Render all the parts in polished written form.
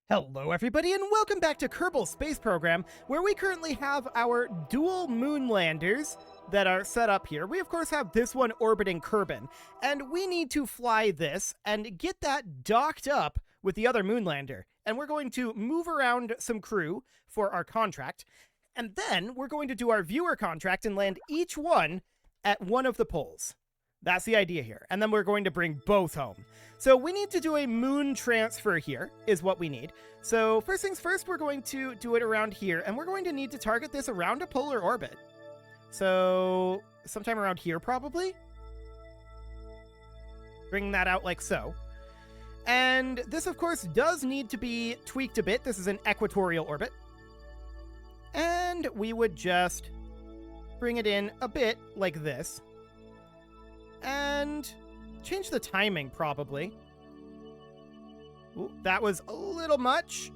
Hello everybody and welcome back to Kerbal Space Program, where we currently have our dual moon landers that are set up here. We of course have this one orbiting Kerbin, and we need to fly this and get that docked up with the other moon lander. And we're going to move around some crew for our contract, and then we're going to do our viewer contract and land each one at one of the poles. That's the idea here. And then we're going to bring both home. So we need to do a moon transfer here, is what we need. So first things first, we're going to do it around here, and we're going to need to target this around a polar orbit. So sometime around here, probably. Bring that out like so. And this, of course, does need to be tweaked a bit. This is an equatorial orbit. And we would just bring it in a bit like this. And change the timing, probably. Ooh, that was a little much.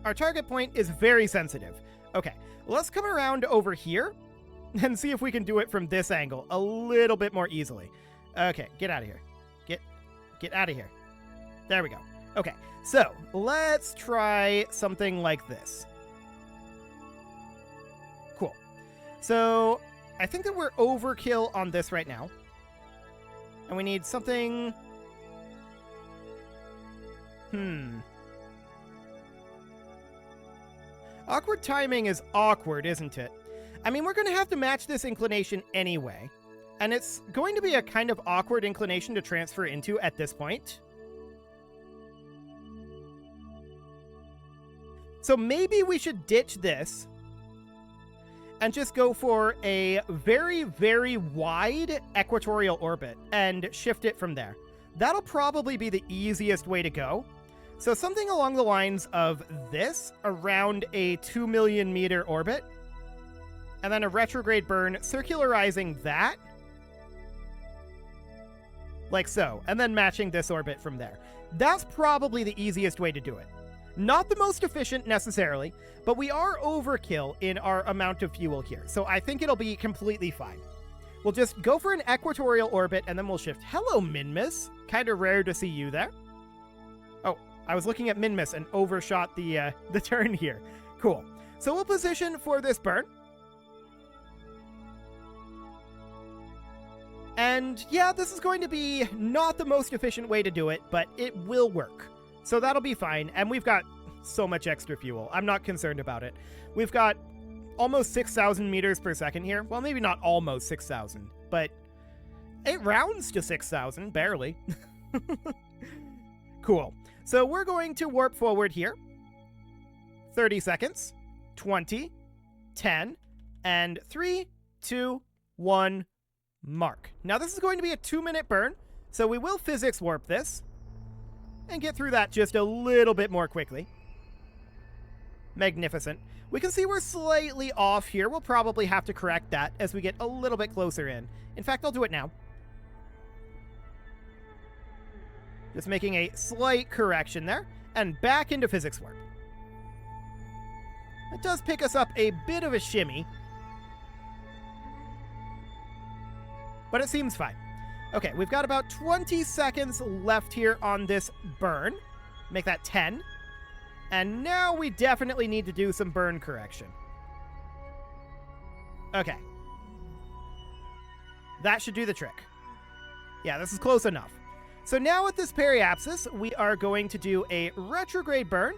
Our target point is very sensitive. Okay, let's come around over here and see if we can do it from this angle a little bit more easily. Okay, get out of here. Get out of here. There we go. Okay, so let's try something like this. Cool. So I think that we're overkill on this right now. And we need something... Awkward timing is awkward, isn't it? I mean, we're going to have to match this inclination anyway. And it's going to be a kind of awkward inclination to transfer into at this point. So maybe we should ditch this and just go for a very, very wide equatorial orbit and shift it from there. That'll probably be the easiest way to go. So something along the lines of this, around a 2 million meter orbit, and then a retrograde burn, circularizing that, like so, and then matching this orbit from there. That's probably the easiest way to do it. Not the most efficient necessarily, but we are overkill in our amount of fuel here, so I think it'll be completely fine. We'll just go for an equatorial orbit, and then we'll shift. Hello, Minmus. Kind of rare to see you there. Oh, I was looking at Minmus and overshot the turn here. Cool. So we'll position for this burn. And yeah, this is going to be not the most efficient way to do it, but it will work. So that'll be fine, and we've got so much extra fuel. I'm not concerned about it. We've got almost 6,000 meters per second here. Well, maybe not almost 6,000, but it rounds to 6,000, barely. Cool. So we're going to warp forward here. 30 seconds, 20, 10, and 3, 2, 1, mark. Now this is going to be a 2-minute burn, so we will physics warp this and get through that just a little bit more quickly. Magnificent. We can see we're slightly off here. We'll probably have to correct that as we get a little bit closer in. In fact, I'll do it now. Just making a slight correction there, and back into physics warp. It does pick us up a bit of a shimmy, but it seems fine. Okay, we've got about 20 seconds left here on this burn. Make that 10. And now we definitely need to do some burn correction. Okay. That should do the trick. Yeah, this is close enough. So now with this periapsis, we are going to do a retrograde burn.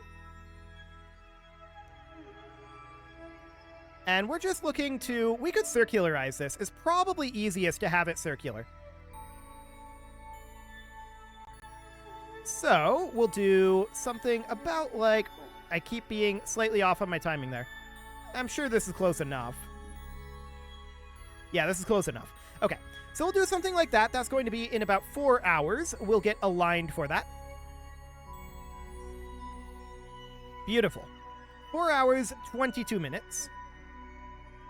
And we're just looking to... We could circularize this. It's probably easiest to have it circular. So we'll do something about like... I keep being slightly off on my timing there. I'm sure this is close enough. Yeah, this is close enough. Okay, so we'll do something like that. That's going to be in about 4 hours. We'll get aligned for that. Beautiful. 4 hours, 22 minutes.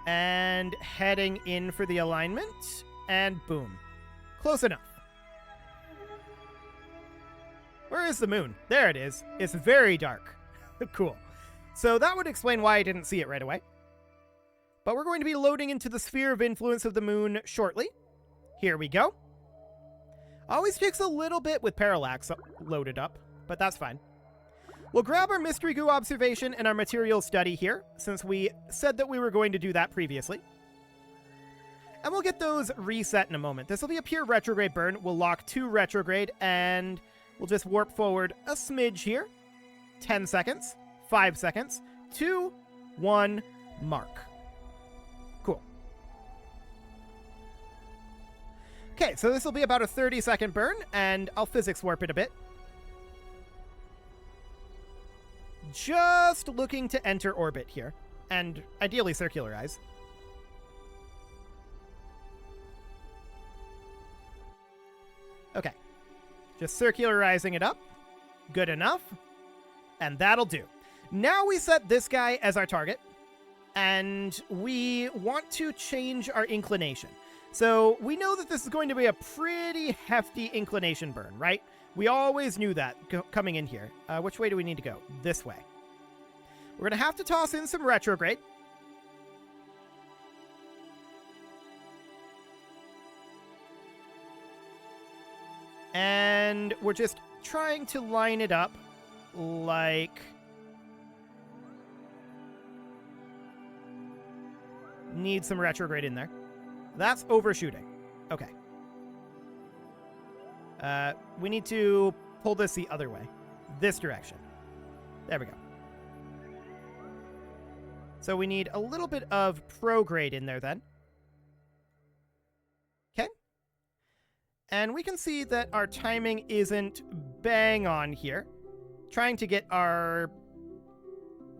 And heading in for the alignment. And boom. Close enough. Where is the moon? There it is. It's very dark. Cool. So that would explain why I didn't see it right away. But we're going to be loading into the sphere of influence of the moon shortly. Here we go. Always takes a little bit with parallax loaded up, but that's fine. We'll grab our mystery goo observation and our material study here, since we said that we were going to do that previously. And we'll get those reset in a moment. This will be a pure retrograde burn. We'll lock 2 retrograde, and we'll just warp forward a smidge here. 10 seconds, 5 seconds, 2, 1, mark. Cool. Okay, so this will be about a 30-second burn, and I'll physics warp it a bit. Just looking to enter orbit here, and ideally circularize. Okay, just circularizing it up. Good enough. And that'll do. Now we set this guy as our target, and we want to change our inclination. So we know that this is going to be a pretty hefty inclination burn, right? We always knew that coming in here. Which way do we need to go? This way. We're going to have to toss in some retrograde. And we're just trying to line it up like... Need some retrograde in there. That's overshooting. Okay. We need to pull this the other way. This direction. There we go. So we need a little bit of prograde in there then. Okay. And we can see that our timing isn't bang on here. Trying to get our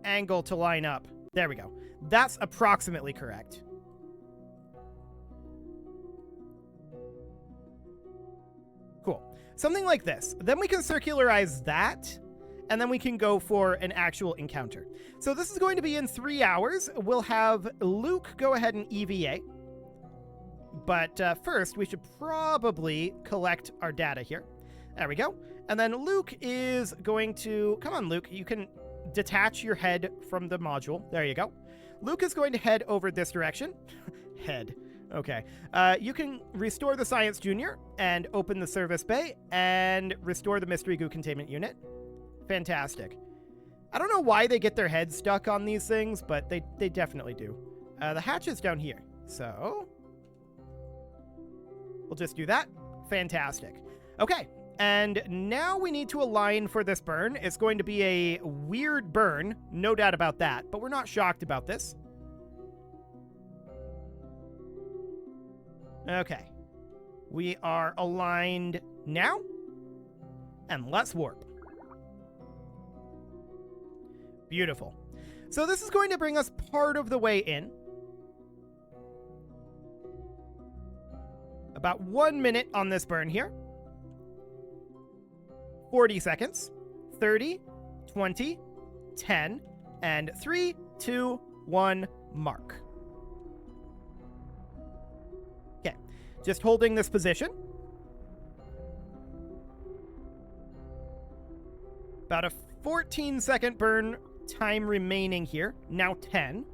angle to line up. There we go. That's approximately correct. Cool. Something like this. Then we can circularize that, and then we can go for an actual encounter. So this is going to be in 3 hours. We'll have Luke go ahead and EVA. But first, we should probably collect our data here. There we go. And then Luke is going to... Come on, Luke. You can detach your head from the module. There you go. Luke is going to head over this direction. Head. Okay. You can restore the Science Junior and open the service bay and restore the Mystery Goo Containment Unit. Fantastic. I don't know why they get their heads stuck on these things, but they definitely do. The hatch is down here, so... We'll just do that. Fantastic. Okay, and now we need to align for this burn. It's going to be a weird burn, no doubt about that, but we're not shocked about this. Okay. We are aligned now, and let's warp. Beautiful. So this is going to bring us part of the way in. About 1 minute on this burn here. 40 seconds. 30, 20, 10, and 3, 2, 1, mark. Okay, just holding this position. About a 14-second burn time remaining here. Now 10.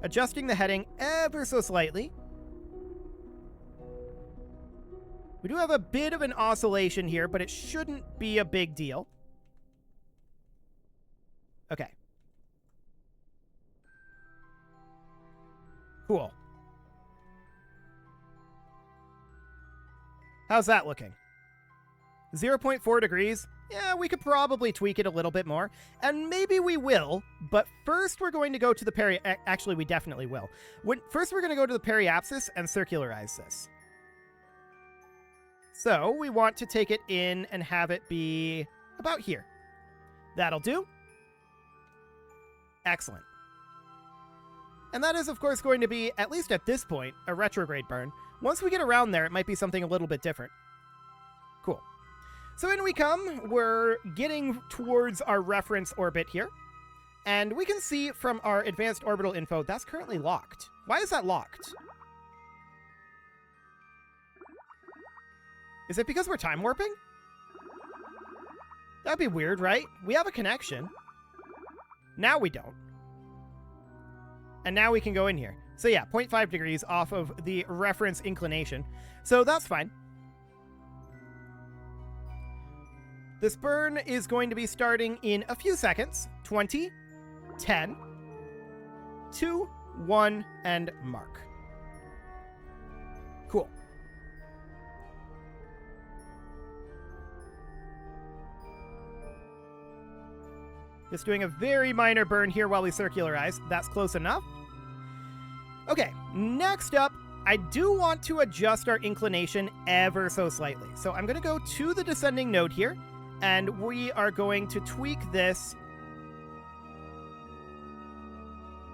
Adjusting the heading ever so slightly. We do have a bit of an oscillation here, but it shouldn't be a big deal. Okay. Cool. How's that looking? 0.4 degrees? Yeah, we could probably tweak it a little bit more. And maybe we will, but first we're going to go to the actually, we definitely will. First we're going to go to the periapsis and circularize this. So we want to take it in and have it be about here. That'll do. Excellent. And that is, of course, going to be, at least at this point, a retrograde burn. Once we get around there, it might be something a little bit different. Cool. So in we come. We're getting towards our reference orbit here. And we can see from our advanced orbital info, that's currently locked. Why is that locked? Is it because we're time warping? That'd be weird, right? We have a connection. Now we don't. And now we can go in here. So yeah, 0.5 degrees off of the reference inclination. So that's fine. This burn is going to be starting in a few seconds. 20, 10, 2, 1, and mark. Cool. Just doing a very minor burn here while we circularize. That's close enough. Okay, next up, I do want to adjust our inclination ever so slightly. So I'm going to go to the descending node here, and we are going to tweak this.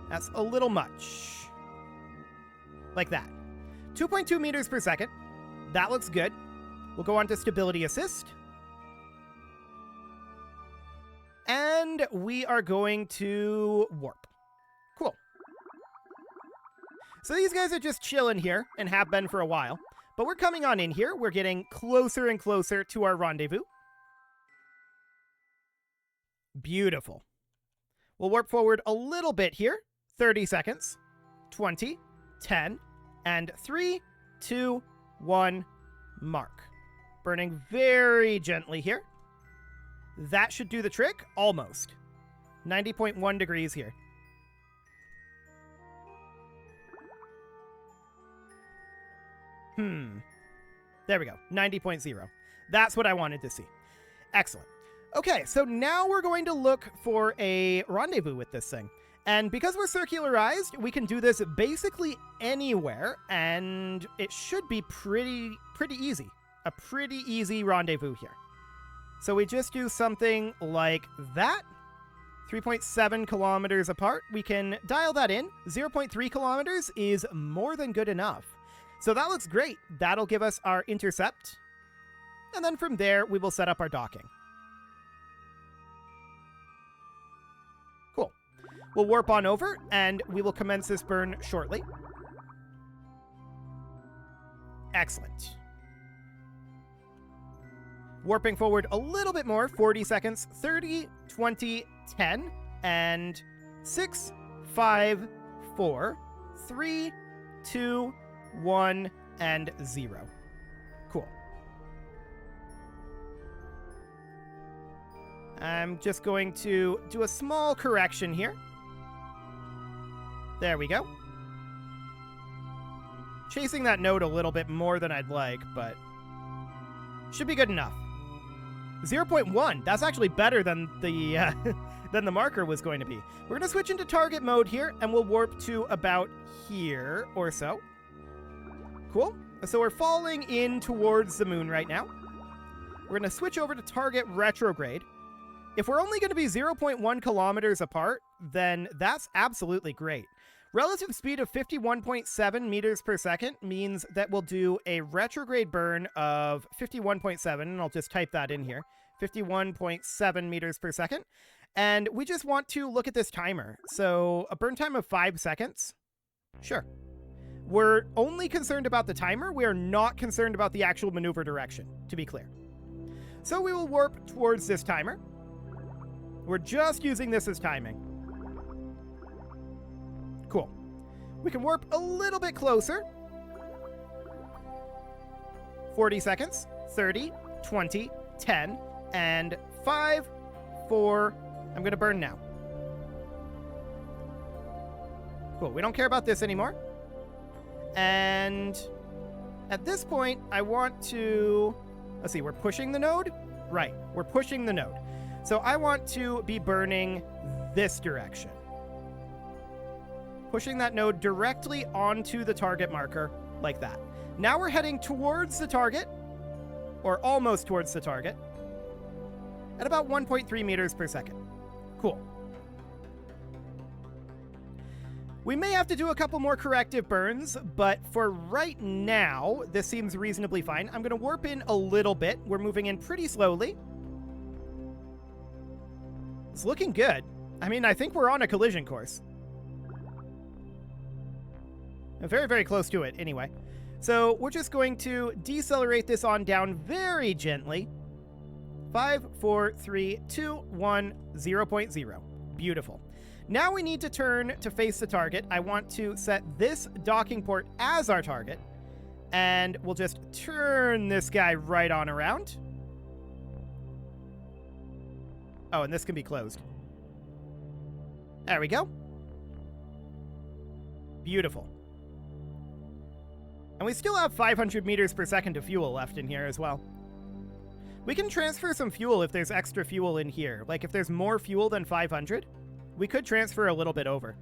That's a little much. Like that. 2.2 meters per second. That looks good. We'll go on to stability assist. And we are going to warp. Cool. So these guys are just chilling here and have been for a while. But we're coming on in here. We're getting closer and closer to our rendezvous. Beautiful. We'll warp forward a little bit here. 30 seconds. 20, 10, and 3, 2, 1, mark. Burning very gently here. That should do the trick. Almost. 90.1 degrees here. There we go. 90.0. That's what I wanted to see. Excellent. Okay, so now we're going to look for a rendezvous with this thing. And because we're circularized, we can do this basically anywhere, and it should be pretty easy. A pretty easy rendezvous here. So we just do something like that. 3.7 kilometers apart. We can dial that in. 0.3 kilometers is more than good enough. So that looks great. That'll give us our intercept. And then from there, we will set up our docking. Cool. We'll warp on over, and we will commence this burn shortly. Excellent. Warping forward a little bit more, 40 seconds, 30, 20, 10, and 6, 5, 4, 3, 2, 1, and 0. Cool. I'm just going to do a small correction here. There we go. Chasing that node a little bit more than I'd like, but should be good enough. 0.1. That's actually better than the than the marker was going to be. We're going to switch into target mode here, and we'll warp to about here or so. Cool. So we're falling in towards the moon right now. We're going to switch over to target retrograde. If we're only going to be 0.1 kilometers apart, then that's absolutely great. Relative speed of 51.7 meters per second means that we'll do a retrograde burn of 51.7, and I'll just type that in here. 51.7 meters per second. And we just want to look at this timer. So a burn time of 5 seconds. Sure. We're only concerned about the timer. We are not concerned about the actual maneuver direction, to be clear. So we will warp towards this timer. We're just using this as timing. Cool. We can warp a little bit closer. 40 seconds, 30, 20, 10, and 5, 4. I'm going to burn now. Cool. We don't care about this anymore. And at this point, I want to... Let's see, we're pushing the node? Right, we're pushing the node. So I want to be burning this direction. Pushing that node directly onto the target marker, like that. Now we're heading towards the target, or almost towards the target, at about 1.3 meters per second. Cool. We may have to do a couple more corrective burns, but for right now, this seems reasonably fine. I'm going to warp in a little bit. We're moving in pretty slowly. It's looking good. I mean, I think we're on a collision course. Very, very close to it, anyway. So we're just going to decelerate this on down very gently. 5, 4, 3, 2, 1, 0.0. Beautiful. Now we need to turn to face the target. I want to set this docking port as our target. And we'll just turn this guy right on around. Oh, and this can be closed. There we go. Beautiful. And we still have 500 meters per second of fuel left in here as well. We can transfer some fuel if there's extra fuel in here. Like, if there's more fuel than 500, we could transfer a little bit over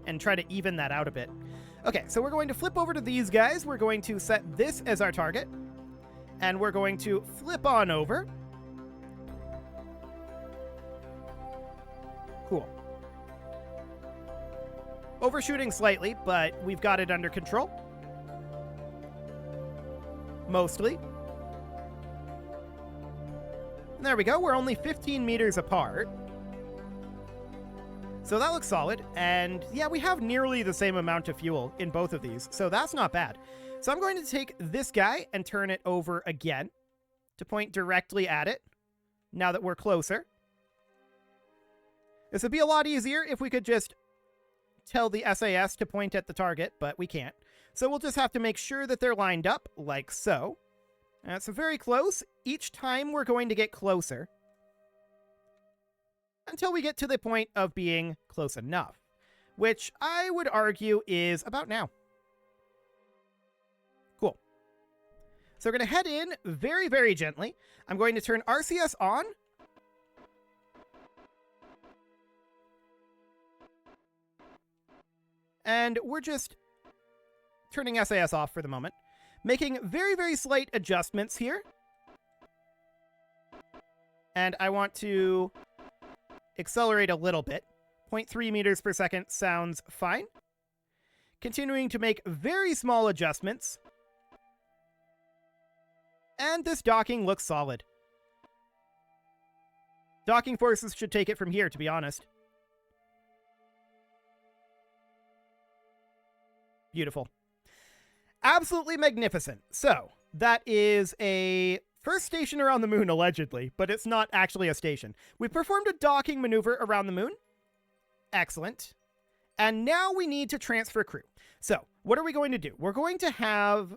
and try to even that out a bit. Okay, so we're going to flip over to these guys. We're going to set this as our target. And we're going to flip on over. Cool. Overshooting slightly, but we've got it under control. Mostly. There we go. We're only 15 meters apart. So that looks solid. And yeah, we have nearly the same amount of fuel in both of these. So that's not bad. So I'm going to take this guy and turn it over again to point directly at it now that we're closer. This would be a lot easier if we could just tell the SAS to point at the target, but we can't. So we'll just have to make sure that they're lined up like so. That's very close. Each time we're going to get closer until we get to the point of being close enough, which I would argue is about now. Cool. So we're going to head in very, very gently. I'm going to turn RCS on. And we're just turning SAS off for the moment. Making very, very slight adjustments here. And I want to accelerate a little bit. 0.3 meters per second sounds fine. Continuing to make very small adjustments. And this docking looks solid. Docking forces should take it from here, to be honest. Beautiful. Absolutely magnificent. So, that is a first station around the moon, allegedly, but it's not actually a station. We performed a docking maneuver around the moon. Excellent. And now we need to transfer crew. So, what are we going to do? We're going to have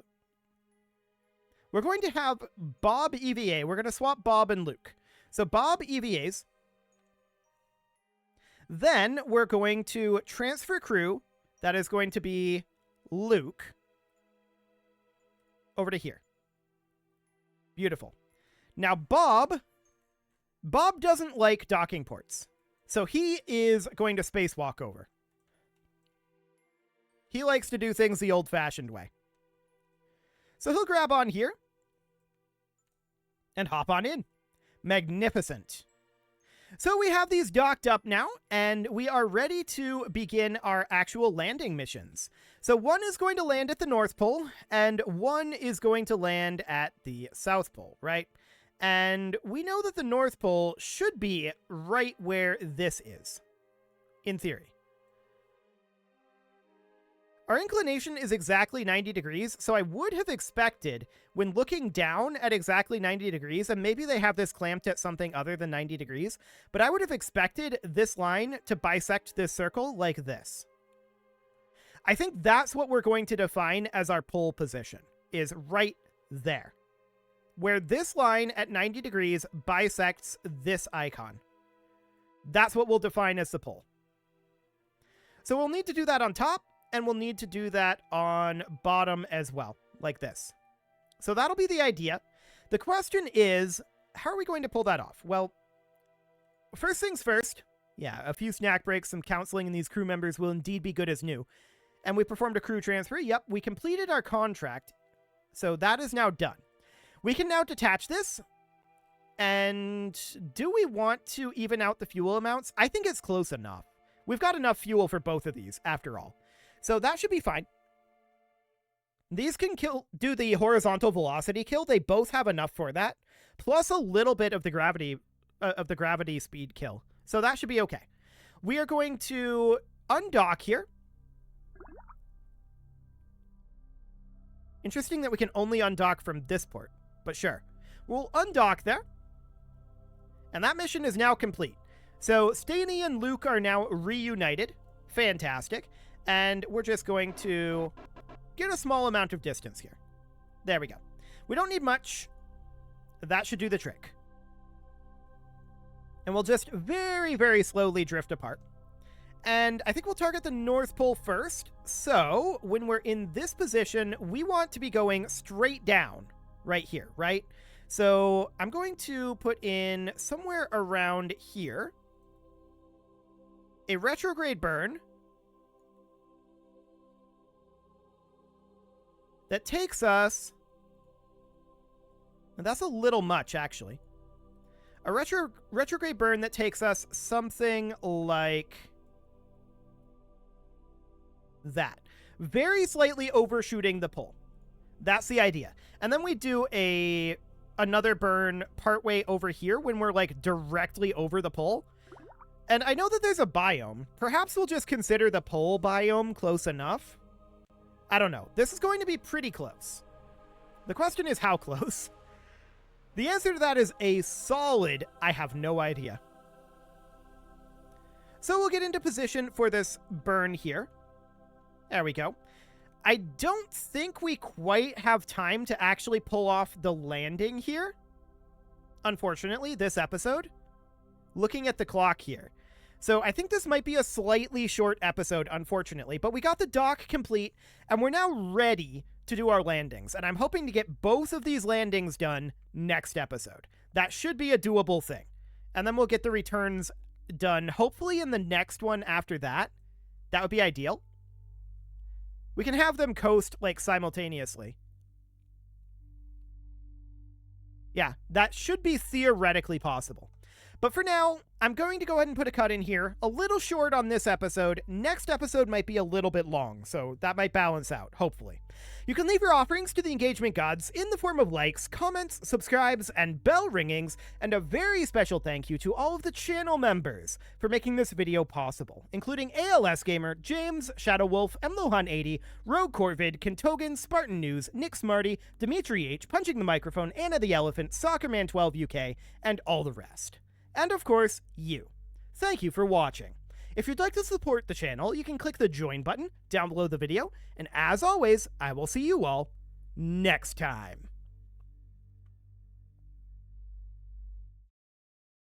Bob EVA. We're going to swap Bob and Luke. So, Bob EVAs. Then, we're going to transfer crew. That is going to be Luke over to here. Beautiful. Now, Bob doesn't like docking ports. So he is going to spacewalk over. He likes to do things the old-fashioned way. So he'll grab on here and hop on in. Magnificent. So we have these docked up now, and we are ready to begin our actual landing missions. So one is going to land at the North Pole, and one is going to land at the South Pole, right? And we know that the North Pole should be right where this is, in theory. Our inclination is exactly 90 degrees, so I would have expected, when looking down at exactly 90 degrees, and maybe they have this clamped at something other than 90 degrees, but I would have expected this line to bisect this circle like this. I think that's what we're going to define as our pole position, is right there, where this line at 90 degrees bisects this icon. That's what we'll define as the pole. So we'll need to do that on top, and we'll need to do that on bottom as well, like this. So that'll be the idea. The question is, how are we going to pull that off? Well, first things first, yeah, a few snack breaks, some counseling, and these crew members will indeed be good as new. And we performed a crew transfer. Yep, we completed our contract. So that is now done. We can now detach this. And do we want to even out the fuel amounts? I think it's close enough. We've got enough fuel for both of these, after all. So that should be fine. These can do the horizontal velocity kill. They both have enough for that, plus a little bit of the gravity speed kill. So that should be okay. We are going to undock here. Interesting that we can only undock from this port, but sure. We'll undock there. And that mission is now complete. So Staney and Luke are now reunited. Fantastic. And we're just going to get a small amount of distance here. There we go. We don't need much. That should do the trick. And we'll just very, very slowly drift apart. And I think we'll target the North Pole first. So when we're in this position, we want to be going straight down right here, right? So I'm going to put in somewhere around here a retrograde burn that takes us, and that's a little much actually, a retrograde burn that takes us something like that, very slightly overshooting the pole. That's the idea. And then we do another burn partway over here when we're like directly over the pole. And I know that there's a biome. Perhaps we'll just consider the pole biome close enough. I don't know. This is going to be pretty close. The question is how close? The answer to that is a solid, I have no idea. So we'll get into position for this burn here. There we go. I don't think we quite have time to actually pull off the landing here. Unfortunately, this episode. Looking at the clock here. So I think this might be a slightly short episode, unfortunately. But we got the dock complete, and we're now ready to do our landings. And I'm hoping to get both of these landings done next episode. That should be a doable thing. And then we'll get the returns done, hopefully in the next one after that. That would be ideal. We can have them coast, like, simultaneously. Yeah, that should be theoretically possible. But for now, I'm going to go ahead and put a cut in here. A little short on this episode. Next episode might be a little bit long, so that might balance out, hopefully. You can leave your offerings to the engagement gods in the form of likes, comments, subscribes, and bell ringings, and a very special thank you to all of the channel members for making this video possible, including ALS Gamer, James, Shadow Wolf, and Lohan80, Rogue Corvid, Kentogan, Spartan News, Nick Smarty, Dimitri H, Punching the Microphone, Anna the Elephant, Soccerman12 UK, and all the rest. And of course, you. Thank you for watching. If you'd like to support the channel, you can click the join button down below the video, and as always, I will see you all next time.